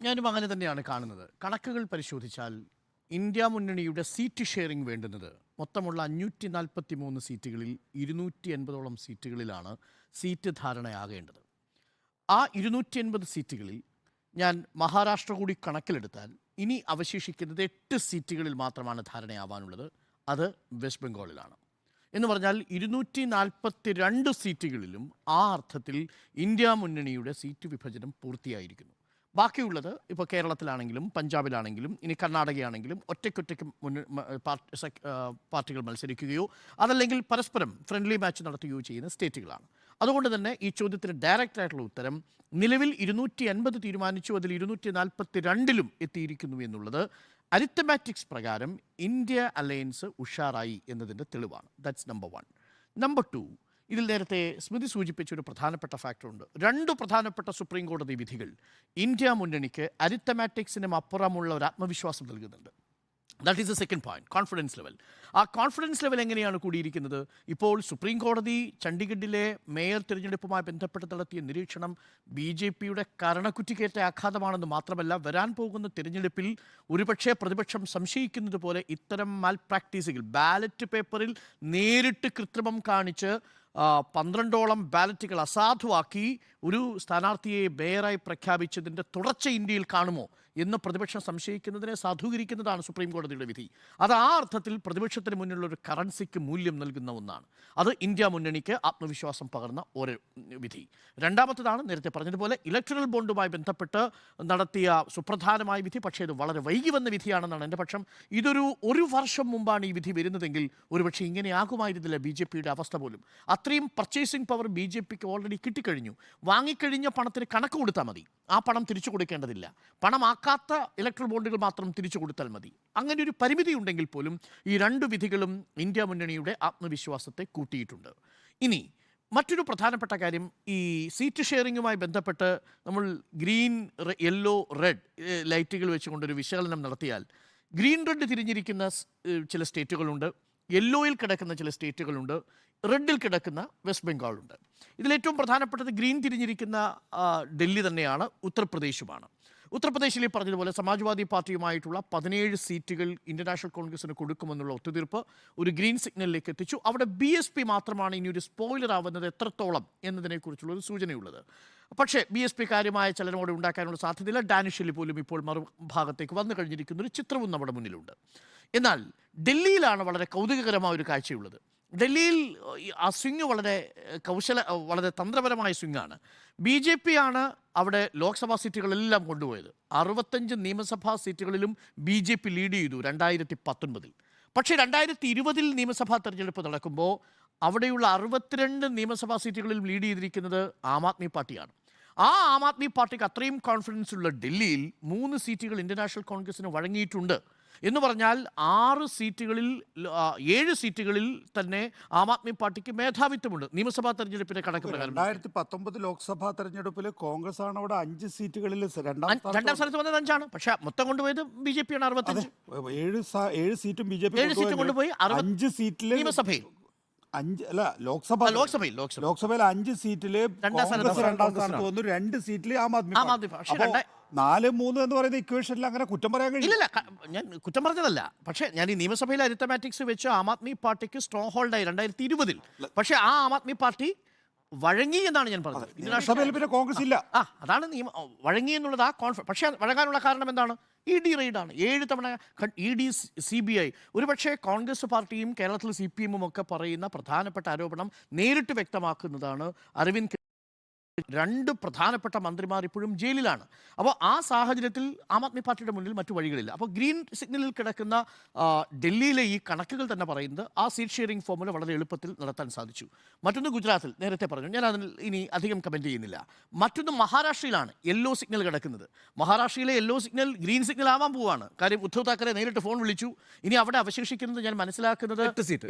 ഞാനും അങ്ങനെ തന്നെയാണ് കാണുന്നത്. കണക്കുകൾ പരിശോധിച്ചാൽ ഇന്ത്യ മുന്നണിയുടെ സീറ്റ് ഷെയറിംഗ് വേണ്ടുന്നത് മൊത്തമുള്ള 543 സീറ്റുകളിൽ 280ഓളം സീറ്റുകളിലാണ് സീറ്റ് ധാരണയാകേണ്ടത്. ആ 280 സീറ്റുകളിൽ ഞാൻ മഹാരാഷ്ട്ര കൂടി കണക്കിലെടുത്താൽ ഇനി അവശേഷിക്കുന്നത് 8 സീറ്റുകളിൽ മാത്രമാണ് ധാരണയാവാനുള്ളത്. അത് വെസ്റ്റ് ബംഗാളിലാണ്. എന്ന് പറഞ്ഞാൽ 242 സീറ്റുകളിലും ആ അർത്ഥത്തിൽ ഇന്ത്യ മുന്നണിയുടെ സീറ്റ് വിഭജനം പൂർത്തിയായിരിക്കുന്നു. ബാക്കിയുള്ളത് ഇപ്പോൾ കേരളത്തിലാണെങ്കിലും പഞ്ചാബിലാണെങ്കിലും ഇനി കർണാടകയാണെങ്കിലും ഒറ്റയ്ക്കൊറ്റയ്ക്ക് പാർട്ടികൾ മത്സരിക്കുകയോ അതല്ലെങ്കിൽ പരസ്പരം ഫ്രണ്ട്ലി മാച്ച് നടത്തുകയോ ചെയ്യുന്ന സ്റ്റേറ്റുകളാണ്. അതുകൊണ്ട് തന്നെ ഈ ചോദ്യത്തിന് ഡയറക്റ്റ് ആയിട്ടുള്ള ഉത്തരം നിലവിൽ 250 തീരുമാനിച്ചു, അതിൽ 242ലും എത്തിയിരിക്കുന്നു എന്നുള്ളത് അരിത്തമാറ്റിക്സ് പ്രകാരം ഇന്ത്യ അലയൻസ് ഉഷാറായി എന്നതിൻ്റെ തെളിവാണ്. That's number 1. നമ്പർ 2, ഇതിൽ നേരത്തെ സ്മൃതി സൂചിപ്പിച്ച ഒരു പ്രധാനപ്പെട്ട ഫാക്ടറുണ്ട്. 2 പ്രധാനപ്പെട്ട സുപ്രീം കോടതി വിധികൾ ഇന്ത്യ മുന്നണിക്ക് അരിത്തമാറ്റിക്സിനും അപ്പുറമുള്ള ഒരു ആത്മവിശ്വാസം നൽകുന്നുണ്ട്. That is the second point, confidence level. ആ കോൺഫിഡൻസ് ലെവൽ എങ്ങനെയാണ് കൂടിയിരിക്കുന്നത്? ഇപ്പോൾ സുപ്രീം കോടതി ചണ്ഡീഗഡിലെ മേയർ തിരഞ്ഞെടുപ്പുമായി ബന്ധപ്പെട്ട് നടത്തിയ നിരീക്ഷണം BJPയുടെ കരണക്കുറ്റിക്കേറ്റ ആഘാതമാണെന്ന് മാത്രമല്ല, വരാൻ പോകുന്ന തിരഞ്ഞെടുപ്പിൽ ഒരുപക്ഷെ പ്രതിപക്ഷം സംശയിക്കുന്നത് പോലെ ഇത്തരം മാൽ പ്രാക്ടീസുകൾ, ബാലറ്റ് പേപ്പറിൽ നേരിട്ട് കൃത്രിമം കാണിച്ച് 12ഓളം ബാലറ്റുകൾ അസാധുവാക്കി ഒരു സ്ഥാനാർത്ഥിയെ മേയറായി പ്രഖ്യാപിച്ചതിൻ്റെ തുടർച്ച ഇന്ത്യയിൽ കാണുമോ എന്ന് പ്രതിപക്ഷം സംശയിക്കുന്നതിനെ സാധൂകരിക്കുന്നതാണ് സുപ്രീം കോടതിയുടെ വിധി. അത് ആ അർത്ഥത്തിൽ പ്രതിപക്ഷത്തിന് മുന്നിലുള്ള ഒരു കറൻസിക്ക് മൂല്യം നൽകുന്ന ഒന്നാണ്. അത് ഇന്ത്യ മുന്നണിക്ക് ആത്മവിശ്വാസം പകർന്ന ഒരു വിധി. രണ്ടാമത്തേതാണ് നേരത്തെ പറഞ്ഞതുപോലെ ഇലക്ട്രൽ ബോണ്ടുമായി ബന്ധപ്പെട്ട് നടത്തിയ സുപ്രധാനമായ വിധി. പക്ഷേ ഇത് വളരെ വൈകി വന്ന വിധിയാണെന്നാണ് എൻ്റെ പക്ഷം. ഒരു വർഷം മുമ്പാണ് ഈ വിധി വരുന്നതെങ്കിൽ ഒരുപക്ഷെ ഇങ്ങനെയാകുമായിരുന്നില്ല BJPയുടെ അവസ്ഥ പോലും. അത്രയും പർച്ചേസിംഗ് പവർ BJPക്ക് ഓൾറെഡി കിട്ടിക്കഴിഞ്ഞു. വാങ്ങിക്കഴിഞ്ഞ പണത്തിന് കണക്ക് കൊടുത്താൽ മതി, ആ പണം തിരിച്ചു കൊടുക്കേണ്ടതില്ല. പണമാക്കാത്ത ഇലക്ട്രൽ ബോണ്ടുകൾ മാത്രം തിരിച്ചു കൊടുത്താൽ മതി. അങ്ങനെ ഒരു പരിമിതി ഉണ്ടെങ്കിൽ പോലും ഈ 2 വിധികളും ഇന്ത്യ മുന്നണിയുടെ ആത്മവിശ്വാസത്തെ കൂട്ടിയിട്ടുണ്ട്. ഇനി മറ്റൊരു പ്രധാനപ്പെട്ട കാര്യം, ഈ സീറ്റ് ഷെയറിങ്ങുമായി ബന്ധപ്പെട്ട് നമ്മൾ ഗ്രീൻ, യെല്ലോ, റെഡ് ലൈറ്റുകൾ വെച്ചുകൊണ്ടൊരു വിശകലനം നടത്തിയാൽ ഗ്രീൻ റെഡ് തിരിഞ്ഞിരിക്കുന്ന ചില സ്റ്റേറ്റുകളുണ്ട്, യെല്ലോയിൽ കിടക്കുന്ന ചില സ്റ്റേറ്റുകളുണ്ട്, റെഡിൽ കിടക്കുന്ന വെസ്റ്റ് ബംഗാളുണ്ട്. ഇതിലേറ്റവും പ്രധാനപ്പെട്ടത് ഗ്രീൻ തിരിഞ്ഞിരിക്കുന്ന ഡൽഹി തന്നെയാണ്, ഉത്തർപ്രദേശുമാണ്. ഉത്തർപ്രദേശിൽ പറഞ്ഞതുപോലെ സമാജ്വാദി പാർട്ടിയുമായിട്ടുള്ള 17 സീറ്റുകൾ ഇന്ത്യൻ നാഷണൽ കോൺഗ്രസിന് കൊടുക്കുമെന്നുള്ള ഒത്തുതീർപ്പ് ഒരു ഗ്രീൻ സിഗ്നലിലേക്ക് എത്തിച്ചു. അവിടെ BSP മാത്രമാണ് ഇനി ഒരു സ്പോയിലർ ആവുന്നത് എത്രത്തോളം എന്നതിനെക്കുറിച്ചുള്ള ഒരു സൂചനയുള്ളത്. പക്ഷേ BSP കാര്യമായ ചലനമോടെ ഉണ്ടാക്കാനുള്ള സാധ്യതയില്ല. ഡാനിഷിൽ പോലും ഇപ്പോൾ മറുഭാഗത്തേക്ക് വന്നു കഴിഞ്ഞിരിക്കുന്ന ഒരു ചിത്രവും നമ്മുടെ മുന്നിലുണ്ട്. എന്നാൽ ഡൽഹിയിലാണ് വളരെ കൗതുകകരമായ ഒരു കാഴ്ചയുള്ളത്. ഡൽഹിയിൽ ആ സ്വിങ് വളരെ തന്ത്രപരമായ സ്വിങ്ങാണ്. BJP ആണ് അവിടെ ലോക്സഭാ സീറ്റുകളെല്ലാം കൊണ്ടുപോയത്. 65 നിയമസഭാ സീറ്റുകളിലും BJP ലീഡ് ചെയ്തു 2019. പക്ഷേ 2020 നിയമസഭാ തെരഞ്ഞെടുപ്പ് നടക്കുമ്പോൾ അവിടെയുള്ള 62 നിയമസഭാ സീറ്റുകളിലും ലീഡ് ചെയ്തിരിക്കുന്നത് ആം ആദ്മി പാർട്ടിയാണ്. ആ ആം ആദ്മി പാർട്ടിക്ക് അത്രയും കോൺഫിഡൻസ് ഉള്ള ഡൽഹിയിൽ 3 സീറ്റുകൾ ഇന്ത്യൻ നാഷണൽ കോൺഗ്രസിന് വഴങ്ങിയിട്ടുണ്ട്. എന്ന് പറഞ്ഞാൽ 7 സീറ്റുകളിൽ തന്നെ ആം ആദ്മി പാർട്ടിക്ക് മേധാവിത്വമുണ്ട് നിയമസഭാ തെരഞ്ഞെടുപ്പിന്റെ കണക്ക് പ്രകാരം. 2019 ലോക്സഭാ തെരഞ്ഞെടുപ്പിൽ കോൺഗ്രസ് ആണ് അവിടെ 5 സീറ്റുകളിൽ രണ്ടാം സ്ഥാനത്ത് വന്നത് 5ആണ്. പക്ഷെ മൊത്തം കൊണ്ടുപോയത് BJP ആണ് 65. 7 സീറ്റും BJP 7 സീറ്റ് കൊണ്ടുപോയി 5 സീറ്റിൽ നിയമസഭയിൽ, ലോക്സഭയിൽ 5 സീറ്റില് രണ്ടാം സ്ഥാനത്ത് വന്നു, 2 സീറ്റില് ആം ആദ്മി. 4-3 എന്ന് പറയുന്ന ഇക്വേഷനിൽ അങ്ങനെ കുറ്റം പറയാൻ കഴിയില്ല. ഞാൻ കുറ്റം പറഞ്ഞതല്ല. പക്ഷേ ഞാൻ ഈ നിയമസഭയിൽ അരിത്തമാറ്റിക്സ് വെച്ച് ആം ആദ്മി പാർട്ടിക്ക് സ്ട്രോങ് ഹോൾഡായി 2020. പക്ഷേ ആ ആം ആദ്മി പാർട്ടി വഴങ്ങി എന്നാണ് ഞാൻ പറഞ്ഞത്. പിന്നെ കോൺഗ്രസ് ഇല്ല. അതാണ് വഴങ്ങി എന്നുള്ളത്. പക്ഷേ വഴങ്ങാനുള്ള കാരണം എന്താണ്? ED റെയ്ഡാണ്. 7 തവണ ED, CBI. ഒരുപക്ഷെ കോൺഗ്രസ് പാർട്ടിയും കേരളത്തിൽ CPM ഒക്കെ പറയുന്ന പ്രധാനപ്പെട്ട ആരോപണം നേരിട്ട് വ്യക്തമാക്കുന്നതാണ്. അരവിന്ദ് 2 പ്രധാനപ്പെട്ട മന്ത്രിമാർ ഇപ്പോഴും ജയിലിലാണ്. അപ്പോൾ ആ സാഹചര്യത്തിൽ ആം ആദ്മി പാർട്ടിയുടെ മുന്നിൽ മറ്റു വഴികളില്ല. അപ്പോൾ ഗ്രീൻ സിഗ്നലിൽ കിടക്കുന്ന ഡൽഹിയിലെ ഈ കണക്കുകൾ തന്നെ പറയുന്നത് ആ സീറ്റ് ഷെയറിംഗ് ഫോർമുല വളരെ എളുപ്പത്തിൽ നടത്താൻ സാധിച്ചു. മറ്റൊന്ന് ഗുജറാത്തിൽ, നേരത്തെ പറഞ്ഞു, ഞാൻ അതിൽ ഇനി അധികം കമൻറ്റ് ചെയ്യുന്നില്ല. മറ്റൊന്ന് മഹാരാഷ്ട്രയിലാണ് യെല്ലോ സിഗ്നൽ കിടക്കുന്നത്. മഹാരാഷ്ട്രയിലെ യെല്ലോ സിഗ്നൽ ഗ്രീൻ സിഗ്നൽ ആവാൻ പോവുകയാണ്. കാര്യം ഉദ്ധവ് താക്കറെ നേരിട്ട് ഫോൺ വിളിച്ചു. ഇനി അവിടെ അവശേഷിക്കുന്നത് ഞാൻ മനസ്സിലാക്കുന്നത്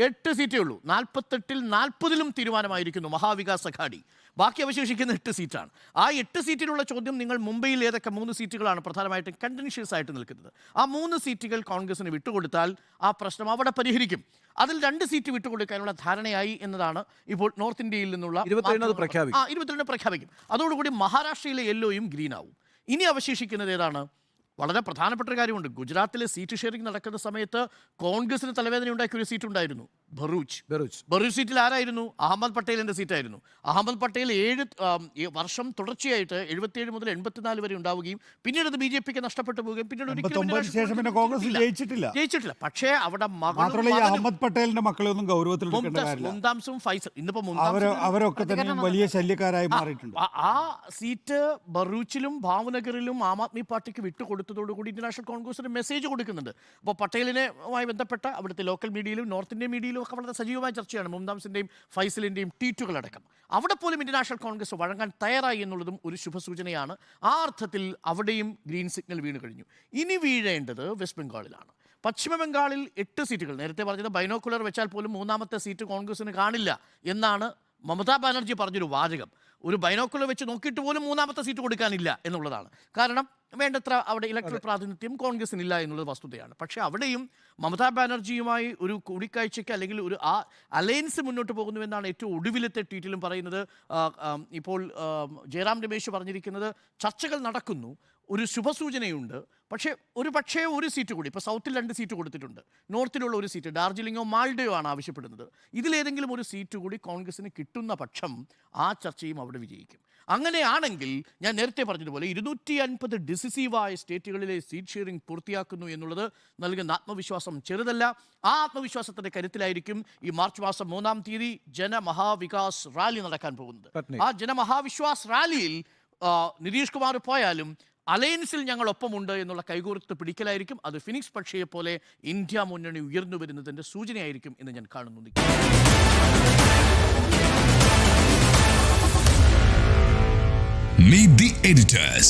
8 സീറ്റേ ഉള്ളൂ. 48-ൽ 40-ലും തീരുമാനമായിരിക്കുന്നു മഹാവികാസ് അഘാടി. ബാക്കി അവശേഷിക്കുന്ന 8 സീറ്റാണ്. ആ 8 സീറ്റിലുള്ള ചോദ്യം, നിങ്ങൾ മുംബൈയിൽ ഏതൊക്കെ 3 സീറ്റുകളാണ് പ്രധാനമായിട്ടും കണ്ടൻഷ്യസ് ആയിട്ട് നിൽക്കുന്നത്, ആ 3 സീറ്റുകൾ കോൺഗ്രസിന് വിട്ടുകൊടുത്താൽ ആ പ്രശ്നം അവിടെ പരിഹരിക്കും. അതിൽ 2 സീറ്റ് വിട്ടുകൊടുക്കാനുള്ള ധാരണയായി എന്നതാണ് ഇപ്പോൾ നോർത്ത് ഇന്ത്യയിൽ നിന്നുള്ള 22 പ്രഖ്യാപിക്കും. അതോടുകൂടി മഹാരാഷ്ട്രയിലെ യെല്ലോയും ഗ്രീൻ ആവും. ഇനി അവശേഷിക്കുന്നത് ഏതാണ്? വളരെ പ്രധാനപ്പെട്ട ഒരു കാര്യമുണ്ട്. ഗുജറാത്തിലെ സീറ്റ് ഷെയറിംഗ് നടക്കുന്ന സമയത്ത് കോൺഗ്രസിന് തലവേദന ഉണ്ടാക്കിയ ഒരു സീറ്റ് ഉണ്ടായിരുന്നു, ബറൂച്ച് സീറ്റിൽ ആരായിരുന്നു? അഹമ്മദ് പട്ടേലിന്റെ സീറ്റായിരുന്നു. അഹമ്മദ് പട്ടേൽ 7 വർഷം തുടർച്ചയായിട്ട് 77 മുതൽ 84 വരെ ഉണ്ടാവുകയും പിന്നീട് അത് BJP-ക്ക് നഷ്ടപ്പെട്ടു പോവുകയും പിന്നീട് കോൺഗ്രസ് ജയിച്ചിട്ടില്ല. പക്ഷേ അവിടെ അഹമ്മദ് പട്ടേലിന്റെ മക്കളെയൊന്നും ഗൗരവത്തിൽ മുംതാസും ഫൈസൽ ഇന്നിപ്പോ അവരൊക്കെ തന്നെ വലിയ ശല്യക്കാരായി മാറിയിട്ടുണ്ട്. ആ സീറ്റ് ബറൂച്ചിലും ഭാവ്നഗറിലും ആം ആദ്മി പാർട്ടിക്ക് വിട്ടുകൊടുത്തതോടുകൂടി ഇന്ത്യൻ നാഷണൽ കോൺഗ്രസ് ഒരു മെസ്സേജ് കൊടുക്കുന്നുണ്ട്. അപ്പോൾ പട്ടേലിനുമായി ബന്ധപ്പെട്ട അവിടുത്തെ ലോക്കൽ മീഡിയയിലും നോർത്ത് ഇന്ത്യൻ മീഡിയയിലും ഒക്കെ വളരെ സജീവമായ ചർച്ചയാണ്, മുംതാസിന്റെയും ഫൈസലിന്റെയും ട്വീറ്റുകളടക്കം. അവിടെ പോലും ഇന്ത്യൻ നാഷണൽ കോൺഗ്രസ് വഴങ്ങാൻ തയ്യാറായി എന്നുള്ളതും ഒരു ശുഭസൂചനയാണ്. ആ അർത്ഥത്തിൽ അവിടെയും ഗ്രീൻ സിഗ്നൽ വീണ് കഴിഞ്ഞു. ഇനി വീഴേണ്ടത് വെസ്റ്റ് ബംഗാളിലാണ്. പശ്ചിമ ബംഗാളിൽ 8 സീറ്റുകൾ, നേരത്തെ പറഞ്ഞത് ബൈനോക്കുലർ വെച്ചാൽ പോലും 3ാമത്തെ സീറ്റ് കോൺഗ്രസിന് കാണില്ല എന്നാണ് മമതാ ബാനർജി പറഞ്ഞൊരു വാചകം. ഒരു ബൈനോക്കുലർ വെച്ച് നോക്കിയിട്ട് പോലും 3ാമത്തെ സീറ്റ് കൊടുക്കാനില്ല എന്നുള്ളതാണ്. കാരണം വേണ്ടത്ര അവിടെ ഇലക്ട്രൽ പ്രാതിനിധ്യം കോൺഗ്രസിനില്ല എന്നുള്ളത് വസ്തുതയാണ്. പക്ഷേ അവിടെയും മമതാ ബാനർജിയുമായി ഒരു കൂടിക്കാഴ്ചയ്ക്ക് അല്ലെങ്കിൽ ഒരു അലയൻസ് മുന്നോട്ട് പോകുന്നുവെന്നാണ് ഏറ്റവും ഒടുവിലത്തെ ട്വീറ്റിലും പറയുന്നത്. ഇപ്പോൾ ജയറാം രമേശ് പറഞ്ഞിരിക്കുന്നത് ചർച്ചകൾ നടക്കുന്നു, ഒരു ശുഭസൂചനയുണ്ട്. പക്ഷേ ഒരു സീറ്റ് കൂടി, ഇപ്പോൾ സൗത്തിൽ 2 സീറ്റ് കൊടുത്തിട്ടുണ്ട്, നോർത്തിലുള്ള ഒരു സീറ്റ് ഡാർജിലിംഗോ മാൾഡയോ ആണ് ആവശ്യപ്പെടുന്നത്. ഇതിലേതെങ്കിലും ഒരു സീറ്റ് കൂടി കോൺഗ്രസിന് കിട്ടുന്ന പക്ഷം ആ ചർച്ചയും അവിടെ വിജയിക്കും. അങ്ങനെയാണെങ്കിൽ ഞാൻ നേരത്തെ പറഞ്ഞതുപോലെ 250 ഡിസിസീവായ സ്റ്റേറ്റുകളിലെ സീറ്റ് ഷെയറിംഗ് പൂർത്തിയാക്കുന്നു എന്നുള്ളത് നൽകുന്ന ആത്മവിശ്വാസം ചെറുതല്ല. ആ ആത്മവിശ്വാസത്തിന്റെ കരുത്തിലായിരിക്കും ഈ മാർച്ച് മാസം 3-ാം തീയതി ജനമഹാവികാസ് റാലി നടക്കാൻ പോകുന്നത്. ആ ജനമഹാവിശ്വാസ് റാലിയിൽ നിതീഷ് കുമാർ പോയാലും അലയൻസിൽ ഞങ്ങൾ ഒപ്പമുണ്ട് എന്നുള്ള കൈകോർത്ത് പിടിക്കലായിരിക്കും. അത് ഫിനിക്സ് പക്ഷിയെ പോലെ ഇന്ത്യ മുന്നണി ഉയർന്നു വരുന്നതിന്റെ സൂചനയായിരിക്കും എന്ന് ഞാൻ കാണുന്നു. Meet the editors.